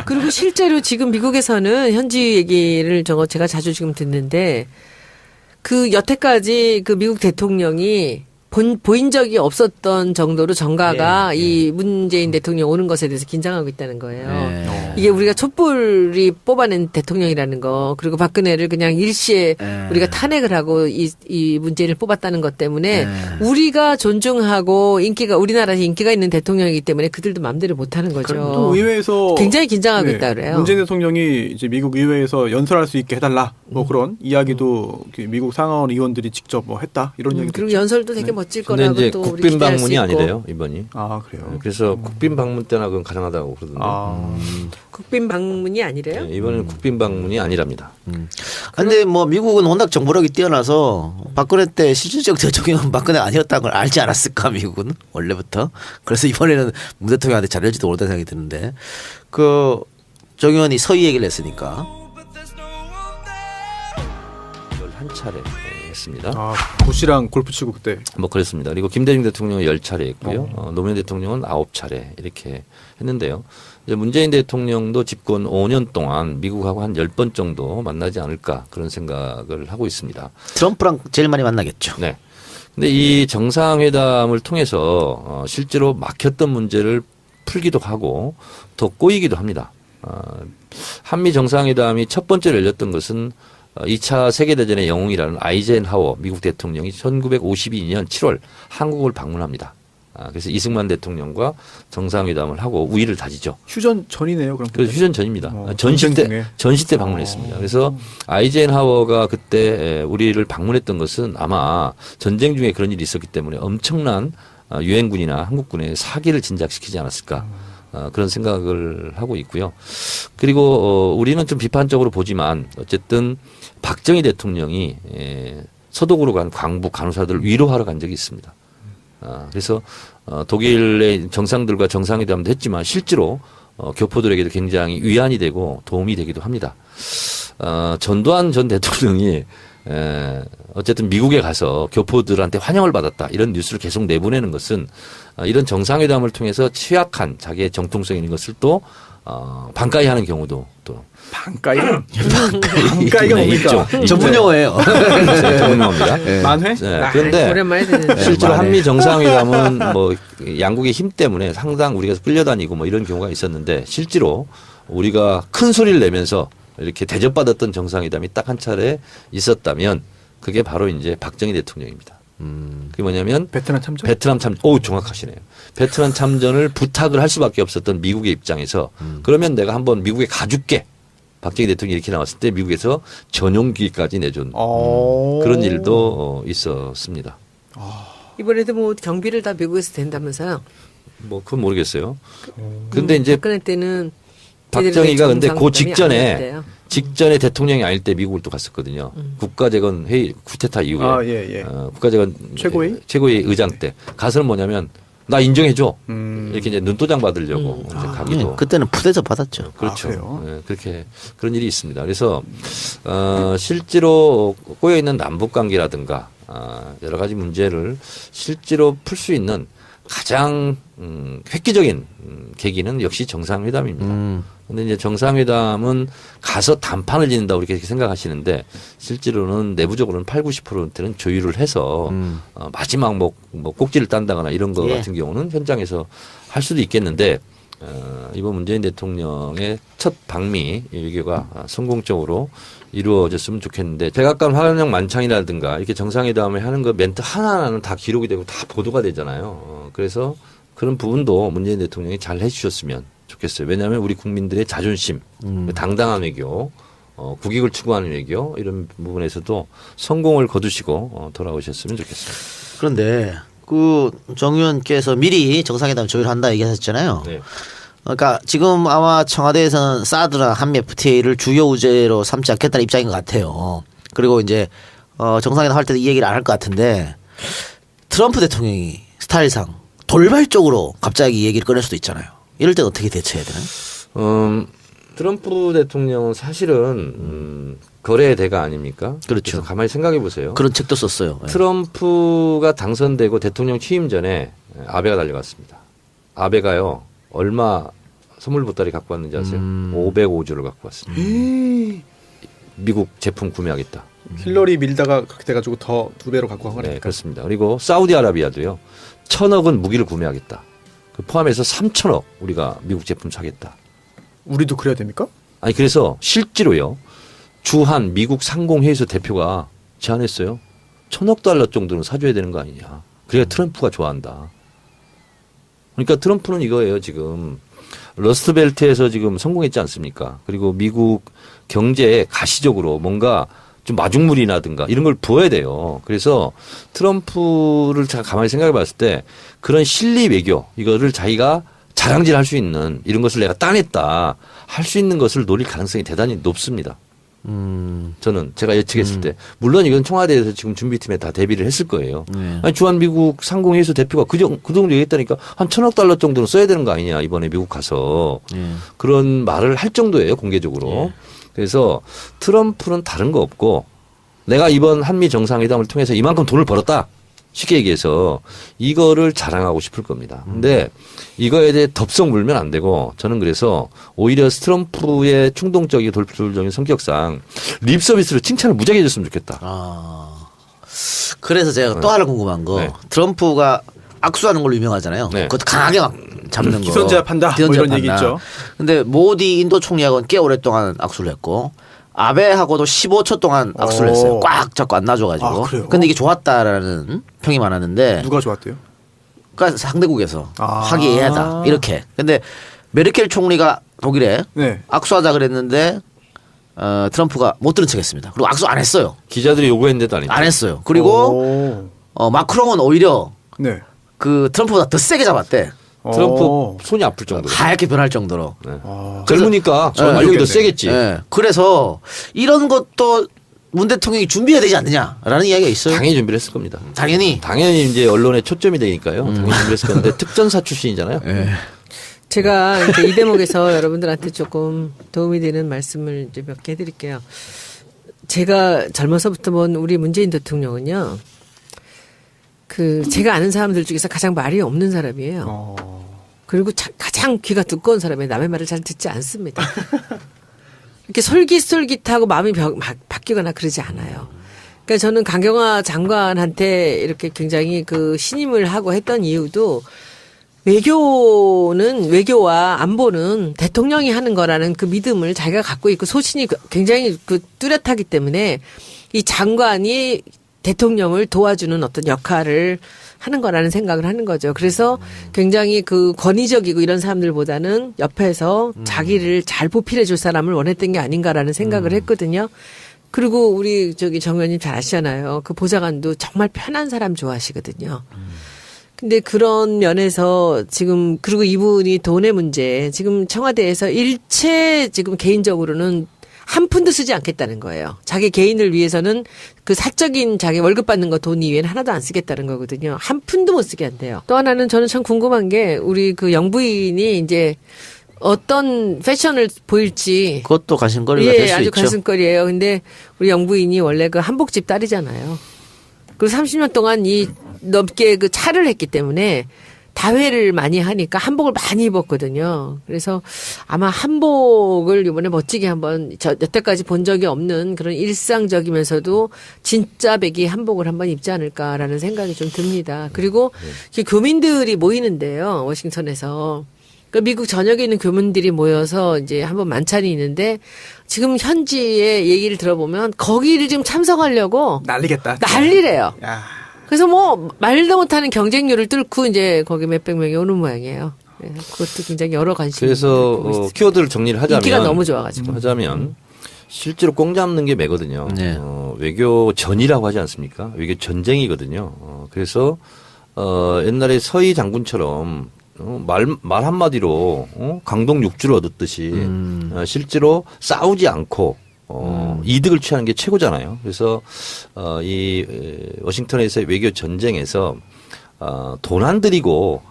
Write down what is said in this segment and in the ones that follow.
그리고 실제로 지금 미국에서는 현지 얘기를 제가 자주 지금 듣는데 그 여태까지 그 미국 대통령이 보인 적이 없었던 정도로 정가가 이 문재인 대통령 오는 것에 대해서 긴장하고 있다는 거예요. 이게 우리가 촛불이 뽑아낸 대통령이라는 거, 그리고 박근혜를 그냥 일시에 우리가 탄핵을 하고 이 문재인을 뽑았다는 것 때문에 우리가 존중하고 우리나라에서 인기가 있는 대통령이기 때문에 그들도 마음대로 못하는 거죠. 또 의회에서 굉장히 긴장하고 있다 그래요. 문재인 대통령이 이제 미국 의회에서 연설할 수 있게 해달라 뭐 그런 이야기도 미국 상하원 의원들이 직접 뭐 했다 이런 얘기도 그리고 있죠. 연설도 되게 멋질 근데 거라고 이제 또 국빈 방문이 아니래요 이번이. 아 그래요. 그래서 국빈 방문 때나 그건 가능하다고 그러던데. 국빈 방문이 아니래요? 네, 이번에는 국빈 방문이 아니랍니다. 근데 뭐 미국은 워낙 정보력이 뛰어나서 박근혜 때 실질적 대통령은 박근혜가 아니었다는 걸 알지 않았을까 미국은 원래부터. 그래서 이번에는 문 대통령한테 잘할지도 모른다는 생각이 드는데 정 의원이 서희 얘기를 했으니까 11차례 했습니다. 부시랑 골프 치고 그때. 뭐 그랬습니다. 그리고 김대중 대통령은 10차례 했고요. 노무현 대통령은 9차례 이렇게 했는데요. 이제 문재인 대통령도 집권 5년 동안 미국하고 한 10번 정도 만나지 않을까 그런 생각을 하고 있습니다. 트럼프랑 제일 많이 만나겠죠. 네. 근데 이 정상회담을 통해서 실제로 막혔던 문제를 풀기도 하고 더 꼬이기도 합니다. 한미 정상회담이 첫 번째로 열렸던 것은 2차 세계대전의 영웅이라는 아이젠하워 미국 대통령이 1952년 7월 한국을 방문합니다. 그래서 이승만 대통령과 정상회담을 하고 우위를 다지죠. 휴전 전이네요. 그럼. 그래서 휴전 전입니다. 전시 때 방문했습니다. 그래서 아이젠하워가 그때 우리를 방문했던 것은 아마 전쟁 중에 그런 일이 있었기 때문에 엄청난 유엔군이나 한국군의 사기를 진작시키지 않았을까. 그런 생각을 하고 있고요. 그리고 우리는 좀 비판적으로 보지만 어쨌든 박정희 대통령이 서독으로 간 광부 간호사들을 위로하러 간 적이 있습니다. 그래서 독일의 정상들과 정상회담도 했지만 실제로 교포들에게도 굉장히 위안이 되고 도움이 되기도 합니다. 전두환 전 대통령이 어쨌든 미국에 가서 교포들한테 환영을 받았다 이런 뉴스를 계속 내보내는 것은 이런 정상회담을 통해서 취약한 자기의 정통성 있는 것을 또 반가이 하는 경우도 또 반가이? 반가이가 뭡니까? 전문 용어예요. 전문 용어입니다. 만회? 네. 그런데 오랜만에 듣는 실제로 한미 정상회담은 뭐 양국의 힘 때문에 상당 우리가 끌려다니고 뭐 이런 경우가 있었는데 실제로 우리가 큰 소리를 내면서 이렇게 대접받았던 정상회담이 딱 한 차례 있었다면 그게 바로 이제 박정희 대통령입니다. 그게 뭐냐면 베트남 참전. 오, 정확하시네요. 베트남 참전을 부탁을 할 수밖에 없었던 미국의 입장에서 그러면 내가 한번 미국에 가줄게. 박정희 대통령이 이렇게 나왔을 때 미국에서 전용기까지 내준 그런 일도 있었습니다. 이번에도 뭐 경비를 다 미국에서 된다면서요? 뭐 그건 모르겠어요. 근데 이제 박근혜 때는 박정희가 근데 그 직전에 대통령이 아닐 때 미국을 또 갔었거든요. 국가재건 회의 쿠데타 이후에 국가재건 최고위 의장 때 가서는 뭐냐면 나 인정해줘 이렇게 이제 눈도장 받으려고 이제 가기도. 그때는 푸대접 받았죠. 그렇죠. 네, 그렇게 그런 일이 있습니다. 그래서 실제로 꼬여 있는 남북 관계라든가 여러 가지 문제를 실제로 풀 수 있는 가장 획기적인 계기는 역시 정상회담입니다. 그런데 이제 정상회담은 가서 단판을 짓는다고 이렇게 생각하시는데 실제로는 내부적으로는 80~90%는 조율을 해서 마지막 뭐 꼭지를 딴다거나 이런 거 같은 경우는 현장에서 할 수도 있겠는데 이번 문재인 대통령의 첫 방미 외교가 성공적으로 이루어졌으면 좋겠는데 백악관 화력 만찬이라든가 이렇게 정상회담을 하는 거 멘트 하나하나는 다 기록이 되고 다 보도가 되잖아요. 그래서 그런 부분도 문재인 대통령이 잘 해주셨으면 좋겠어요. 왜냐하면 우리 국민들의 자존심, 당당한 외교, 국익을 추구하는 외교 이런 부분에서도 성공을 거두시고 돌아오셨으면 좋겠습니다. 그런데 그 정 의원께서 미리 정상회담 조율한다 얘기하셨잖아요. 네. 그러니까 지금 아마 청와대에서는 사드나 한미 FTA를 주요 우제로 삼지 않겠다는 입장인 것 같아요. 그리고 이제 정상회담 할 때도 이 얘기를 안 할 것 같은데 트럼프 대통령이 스타일상 돌발적으로 갑자기 이 얘기를 꺼낼 수도 있잖아요. 이럴 때는 어떻게 대처해야 되나요? 트럼프 대통령은 사실은 거래의 대가 아닙니까? 그렇죠. 가만히 생각해 보세요. 그런 책도 썼어요. 트럼프가 당선되고 대통령 취임 전에 아베가 달려갔습니다. 아베가요 얼마 선물 보따리 갖고 왔는지 아세요? 505주를 갖고 왔습니다. 미국 제품 구매하겠다. 힐러리 밀다가 그렇게 돼가지고 더 2배로 갖고 간 거니까. 네, 그렇습니다. 그리고 사우디아라비아도요. 1,000억은 무기를 구매하겠다. 그 포함해서 3,000억 우리가 미국 제품 사겠다. 우리도 그래야 됩니까? 아니 그래서 실제로요. 주한 미국 상공회의소 대표가 제안했어요. 1,000억 달러 정도는 사줘야 되는 거 아니냐. 그래야 트럼프가 좋아한다. 그러니까 트럼프는 이거예요. 지금 러스트벨트에서 지금 성공했지 않습니까? 그리고 미국 경제에 가시적으로 뭔가 좀 마중물이라든가 이런 걸 부어야 돼요. 그래서 트럼프를 제가 가만히 생각해 봤을 때 그런 실리 외교 이거를 자기가 자랑질할 수 있는 이런 것을 내가 따냈다 할 수 있는 것을 노릴 가능성이 대단히 높습니다. 저는 제가 예측했을 때 물론 이건 청와대에서 지금 준비팀에 다 대비를 했을 거예요. 아니, 주한 미국 상공회의소 대표가 그 정도 얘기했다니까 한 1,000억 달러 정도는 써야 되는 거 아니냐 이번에 미국 가서 그런 말을 할 정도예요 공개적으로. 그래서 트럼프는 다른 거 없고 내가 이번 한미 정상회담을 통해서 이만큼 돈을 벌었다. 쉽게 얘기해서 이거를 자랑하고 싶을 겁니다. 근데 이거에 대해 덥석 물면 안 되고 저는 그래서 오히려 트럼프의 충동적이고 돌출적인 성격상 립 서비스를 칭찬을 무지하게 해줬으면 좋겠다. 그래서 제가 또 하나 궁금한 거 트럼프가 악수하는 걸로 유명하잖아요. 그것도 강하게 막 잡는 거. 기선제압한다. 뭐 이런 얘기 있죠. 근데 모디 인도 총리하고는 꽤 오랫동안 악수를 했고 아베하고도 15초 동안 악수를 했어요. 꽉 잡고 안 놔줘가지고. 그래요? 근데 이게 좋았다라는 평이 많았는데. 누가 좋았대요? 그러니까 상대국에서 화기애애하다 이렇게. 근데 메르켈 총리가 독일에 악수하자 그랬는데 트럼프가 못 들은 척했습니다. 그리고 악수 안 했어요. 기자들이 요구했는데도 안 했죠. 안 했어요. 그리고 마크롱은 오히려 그 트럼프보다 더 세게 잡았대. 트럼프 손이 아플 정도로. 하얗게 변할 정도로. 젊으니까 알력이 더 세겠지. 그래서 이런 것도 문 대통령이 준비해야 되지 않느냐라는 이야기가 있어요. 당연히 준비를 했을 겁니다. 당연히 이제 언론의 초점이 되니까요. 당연히 준비를 했을 건데 특전사 출신이잖아요. 제가 이제 이 대목에서 여러분들한테 조금 도움이 되는 말씀을 이제 몇 개 해드릴게요. 제가 젊어서부터 본 우리 문재인 대통령은요. 제가 아는 사람들 중에서 가장 말이 없는 사람이에요. 그리고 가장 귀가 두꺼운 사람이에요. 남의 말을 잘 듣지 않습니다. 이렇게 솔깃솔깃하고 마음이 바뀌거나 그러지 않아요. 그러니까 저는 강경화 장관한테 이렇게 굉장히 신임을 하고 했던 이유도 외교와 안보는 대통령이 하는 거라는 그 믿음을 자기가 갖고 있고 소신이 굉장히 뚜렷하기 때문에 이 장관이 대통령을 도와주는 어떤 역할을 하는 거라는 생각을 하는 거죠. 그래서 굉장히 권위적이고 이런 사람들보다는 옆에서 자기를 잘 보필해 줄 사람을 원했던 게 아닌가라는 생각을 했거든요. 그리고 우리 정 의원님 잘 아시잖아요. 그 보좌관도 정말 편한 사람 좋아하시거든요. 근데 그런 면에서 지금 그리고 이분이 돈의 문제 지금 청와대에서 일체 지금 개인적으로는 한 푼도 쓰지 않겠다는 거예요. 자기 개인을 위해서는 사적인 자기 월급 받는 거 돈 이외에는 하나도 안 쓰겠다는 거거든요. 한 푼도 못 쓰게 한대요. 또 하나는 저는 참 궁금한 게 우리 영부인이 이제 어떤 패션을 보일지 그것도 가슴거리가 될 수 있죠. 아주 가슴거리예요. 근데 우리 영부인이 원래 한복집 딸이잖아요. 그리고 30년 동안 넘게 차를 했기 때문에 다회를 많이 하니까 한복을 많이 입었거든요. 그래서 아마 한복을 이번에 멋지게 한번 여태까지 본 적이 없는 그런 일상적이면서도 진짜 배기 한복을 한번 입지 않을까라는 생각이 좀 듭니다. 그리고 교민들이 모이는데요. 워싱턴에서. 미국 전역에 있는 교민들이 모여서 이제 한번 만찬이 있는데 지금 현지의 얘기를 들어보면 거기를 지금 참석하려고 난리래요. 그래서 말도 못하는 경쟁률을 뚫고 이제 거기 몇백 명이 오는 모양이에요. 그것도 굉장히 여러 관심이. 그래서 키워드를 정리를 하자면 인기가 너무 좋아가지고 실제로 꽁 잡는 게 매거든요. 외교 전이라고 하지 않습니까? 외교 전쟁이거든요. 그래서 옛날에 서희 장군처럼 말 한마디로 강동 6주를 얻었듯이 실제로 싸우지 않고 이득을 취하는 게 최고잖아요. 그래서 이 워싱턴에서의 외교 전쟁에서 돈 안 들이고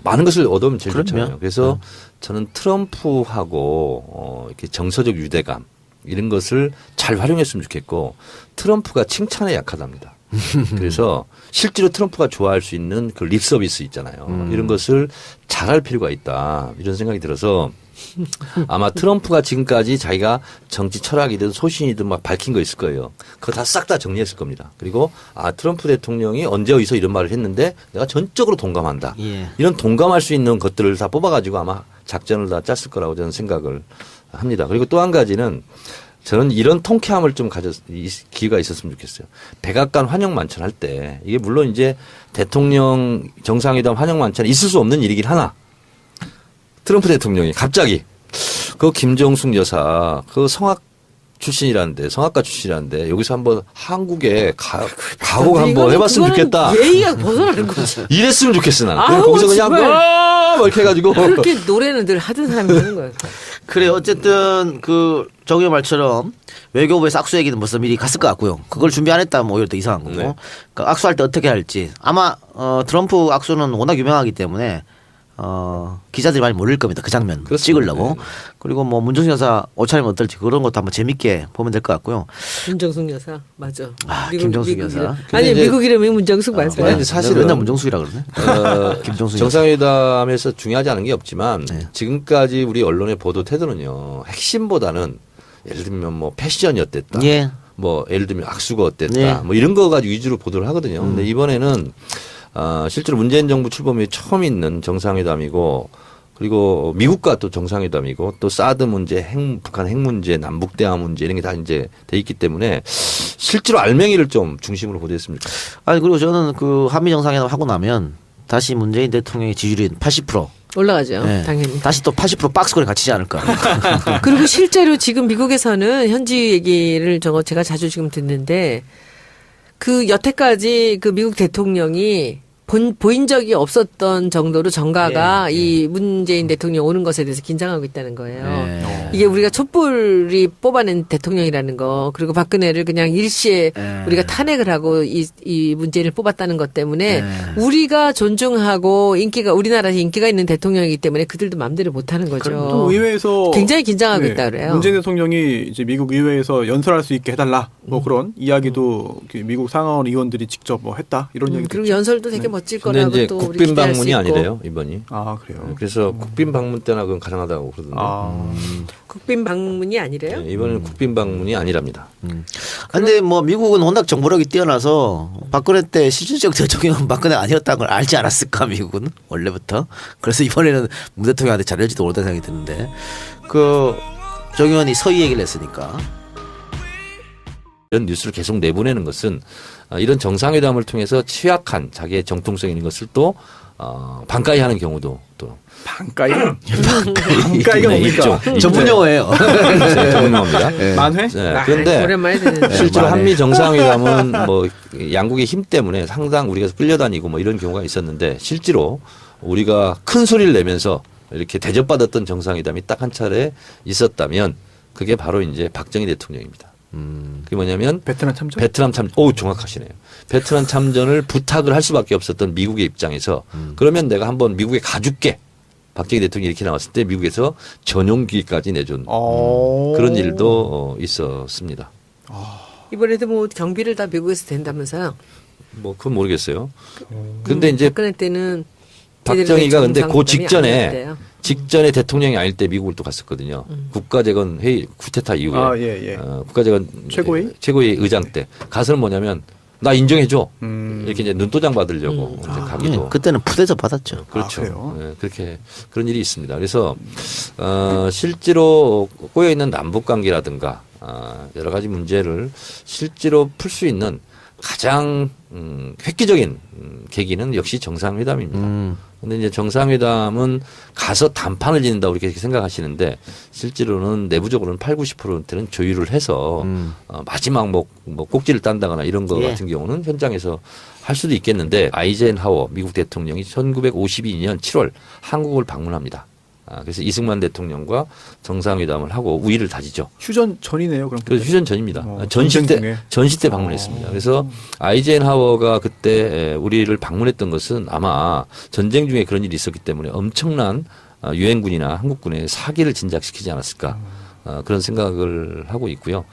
많은 것을 얻으면 제일 좋잖아요. 그래서 저는 트럼프하고 이렇게 정서적 유대감 이런 것을 잘 활용했으면 좋겠고 트럼프가 칭찬에 약하답니다. 그래서 실제로 트럼프가 좋아할 수 있는 그 립 서비스 있잖아요. 이런 것을 잘할 필요가 있다. 이런 생각이 들어서 아마 트럼프가 지금까지 자기가 정치 철학이든 소신이든 막 밝힌 거 있을 거예요. 그거 다 싹 다 정리했을 겁니다. 그리고 트럼프 대통령이 언제 어디서 이런 말을 했는데 내가 전적으로 동감한다. 예. 이런 동감할 수 있는 것들을 다 뽑아가지고 아마 작전을 다 짰을 거라고 저는 생각을 합니다. 그리고 또 한 가지는 저는 이런 통쾌함을 좀 기회가 있었으면 좋겠어요. 백악관 환영만찬 할 때 이게 물론 이제 대통령 정상회담 환영만찬 있을 수 없는 일이긴 하나 트럼프 대통령이 갑자기 그 김정숙 여사 그 성악가 출신이라는데 여기서 한번 한국에 가고 한번 해봤으면 좋겠다. 예의가 벗어나는 거지. 이랬으면 좋겠어 나는. 아우, 거기서 그냥 정말. 막 이렇게 해가지고 그렇게 노래는 늘 하던 사람이 하는 거야. 그래 어쨌든 그 정의의 말처럼 외교부에서 악수 얘기는 벌써 미리 갔을 것 같고요. 그걸 준비 안 했다면 오히려 더 이상한 거고. 네. 그러니까 악수할 때 어떻게 할지 아마 트럼프 악수는 워낙 유명하기 때문에 기자들이 많이 모를 겁니다. 그 장면 그렇습니다. 찍으려고. 네. 그리고 뭐 문정수 여사 옷차림 어떨지 그런 것도 한번 재밌게 보면 될 것 같고요. 문정숙 여사 맞아. 김정숙 여사. 이름. 아니 이제- 미국 이름이 문정숙 맞아요. 근데 사실은 맨날 문정숙이라 그러네. 김정숙 정상회담에서 중요하지 않은 게 없지만 네. 지금까지 우리 언론의 보도 태도는요 핵심보다는 예를 들면 뭐 패션이 어땠다. 예. 뭐 예를 들면 악수가 어땠다. 네. 뭐 이런 거 가지고 위주로 보도를 하거든요. 근데 이번에는 실제로 문재인 정부 출범 이후에 처음 있는 정상회담이고 그리고 미국과 또 정상회담이고 또 사드 문제, 북한 핵 문제, 남북 대화 문제 이런 게 다 이제 돼 있기 때문에 실제로 알맹이를 좀 중심으로 보도했으면 좋겠어요. 아니 그리고 저는 그 한미 정상회담 하고 나면 다시 문재인 대통령의 지지율이 80%. 올라가죠. 네. 당연히. 다시 또 80% 박스권에 갇히지 않을까. 그리고 실제로 지금 미국에서는 현지 얘기를 제가 자주 지금 듣는데 그 여태까지 그 미국 대통령이 보인 적이 없었던 정도로 정가가 이 문재인 대통령 오는 것에 대해서 긴장하고 있다는 거예요. 네. 이게 우리가 촛불이 뽑아낸 대통령이라는 거 그리고 박근혜를 그냥 일시에 우리가 탄핵을 하고 이 문재인을 뽑았다는 것 때문에 우리가 존중하고 우리나라에서 인기가 있는 대통령이기 때문에 그들도 마음대로 못하는 또 거죠. 의회에서 굉장히 긴장하고 있다 그래요. 문재인 대통령이 이제 미국 의회에서 연설할 수 있게 해달라 뭐 그런 이야기도 그 미국 상하원 의원들이 직접 뭐 했다 이런 얘기도 그리고 있죠. 연설도 되게 멋질 근데 거라고 이제 또 우리 국빈 기대할 수 방문이 있고. 아니래요 이번이. 아 그래요. 그래서 국빈 방문 때나 그건 가능하다고 그러던데. 국빈 방문이 아니래요? 네, 이번에는 국빈 방문이 아니랍니다. 근데 뭐 미국은 워낙 정보력이 뛰어나서 박근혜 때 실질적 대통령은 박근혜가 아니었다는 걸 알지 않았을까 미국은 원래부터. 그래서 이번에는 문 대통령한테 잘할지도 모르다는 생각이 드는데 그 정 의원이 서희 얘기를 했으니까. 이런 뉴스를 계속 내보내는 것은 이런 정상회담을 통해서 취약한 자기의 정통성 있는 것을 또 반가이 하는 경우도 또 반가이? 반가이가 네, 뭡니까? 있죠. 전문 용어예요. 전문 용어입니다. 만회? 네, 그런데 오랜만에 듣는데. 실제로 만에. 한미 정상회담은 뭐 양국의 힘 때문에 상당 우리가 끌려다니고 뭐 이런 경우가 있었는데 실제로 우리가 큰 소리를 내면서 이렇게 대접받았던 정상회담이 딱 한 차례 있었다면 그게 바로 이제 박정희 대통령입니다. 그게 뭐냐면 베트남 참전? 베트남 참전. 오, 정확하시네요. 베트남 참전을 부탁을 할 수밖에 없었던 미국의 입장에서 그러면 내가 한번 미국에 가줄게. 박정희 대통령이 이렇게 나왔을 때 미국에서 전용기까지 내준 그런 일도 있었습니다. 이번에도 뭐 경비를 다 미국에서 된다면서요? 뭐 그건 모르겠어요. 근데 이제 박근혜 때는 박정희가 근데 그 정상회담이 직전에 대통령이 아닐 때 미국을 또 갔었거든요. 국가재건 회의 쿠데타 이후에 아, 예, 예. 국가재건 최고위 의장 때 가서는 뭐냐면 나 인정해줘 이렇게 이제 눈도장 받으려고 이제 가기도 그때는 푸대접 받았죠. 그렇죠. 그래요? 네, 그렇게 그런 일이 있습니다. 그래서 실제로 꼬여 있는 남북 관계라든가 여러 가지 문제를 실제로 풀 수 있는 가장 획기적인 계기는 역시 정상회담입니다. 근데 이제 정상회담은 가서 단판을 짓는다 이렇게 생각하시는데 실제로는 내부적으로는 80~90%는 조율을 해서 마지막 뭐 꼭지를 딴다거나 이런 거 같은 경우는 현장에서 할 수도 있겠는데 아이젠하워 미국 대통령이 1952년 7월 한국을 방문합니다. 그래서 이승만 대통령과 정상회담을 하고 우위를 다지죠. 휴전 전이네요. 그럼. 그래서 휴전 전입니다. 전쟁 중에. 전시 때 방문했습니다. 그래서 아이젠하워가 그때 우리를 방문했던 것은 아마 전쟁 중에 그런 일이 있었기 때문에 엄청난 유엔군이나 한국군의 사기를 진작시키지 않았을까. 그런 생각을 하고 있고요.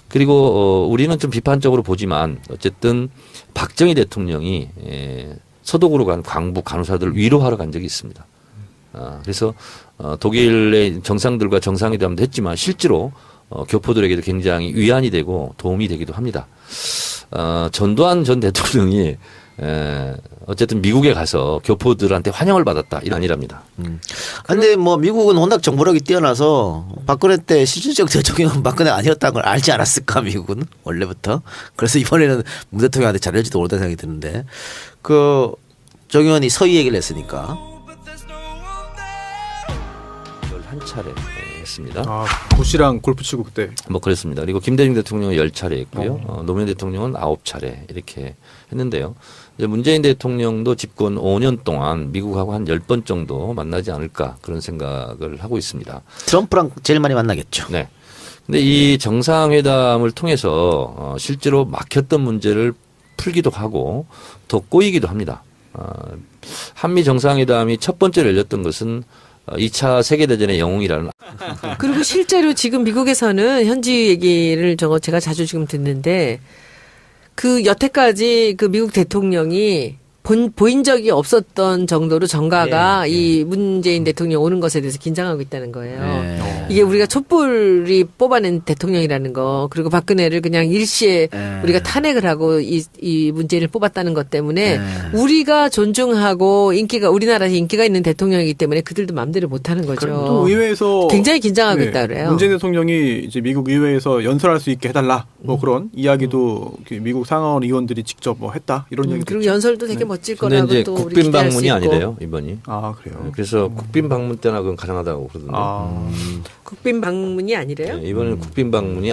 그리고 우리는 좀 비판적으로 보지만 어쨌든 박정희 대통령이 서독으로 간 광부 간호사들을 위로하러 간 적이 있습니다. 그래서 독일의 정상들과 정상회담도 했지만 실제로 교포들에게도 굉장히 위안이 되고 도움이 되기도 합니다. 전두환 전 대통령이 어쨌든 미국에 가서 교포들한테 환영을 받았다 이런 아니랍니다. 근데 뭐 미국은 워낙 정보력이 뛰어나서 박근혜 때 실질적 대통령은 박근혜 아니었다는 걸 알지 않았을까 미국은 원래부터. 그래서 이번에는 문 대통령한테 잘할지도 모르다는 생각이 드는데 정 의원이 서희 얘기를 했으니까 11차례 했습니다. 아, 부시랑 골프 치고 그때. 뭐 그랬습니다. 그리고 김대중 대통령은 10차례 했고요. 노무현 대통령은 9차례 이렇게 했는데요. 이제 문재인 대통령도 집권 5년 동안 미국하고 한 10번 정도 만나지 않을까 그런 생각을 하고 있습니다. 트럼프랑 제일 많이 만나겠죠. 네. 근데 이 정상회담을 통해서 실제로 막혔던 문제를 풀기도 하고 더 꼬이기도 합니다. 한미 정상회담이 첫 번째로 열렸던 것은 2차 세계대전의 영웅이라는. 그리고 실제로 지금 미국에서는 현지 얘기를 제가 자주 지금 듣는데 그 여태까지 그 미국 대통령이 보인 적이 없었던 정도로 정가가 이 문재인 대통령 오는 것에 대해서 긴장하고 있다는 거예요. 이게 우리가 촛불이 뽑아낸 대통령이라는 거, 그리고 박근혜를 그냥 일시에 우리가 탄핵을 하고 이 문재인을 뽑았다는 것 때문에 우리가 존중하고 우리나라에 인기가 있는 대통령이기 때문에 그들도 마음대로 못하는 거죠. 또 의회에서 굉장히 긴장하고 있다 그래요. 문재인 대통령이 이제 미국 의회에서 연설할 수 있게 해달라 뭐 그런 이야기도 미국 상하원 의원들이 직접 뭐 했다 이런 얘기도 그리고 있죠. 연설도 되게 멋질 근데 거라고 이제 또 우리 국빈 기대할 수 방문이 있고. 아니래요 이번이. 아 그래요. 그래서 국빈 방문 때나 그건 가능하다고 그러던데. 국빈 방문이 아니래요? 네, 이번에는 국빈 방문이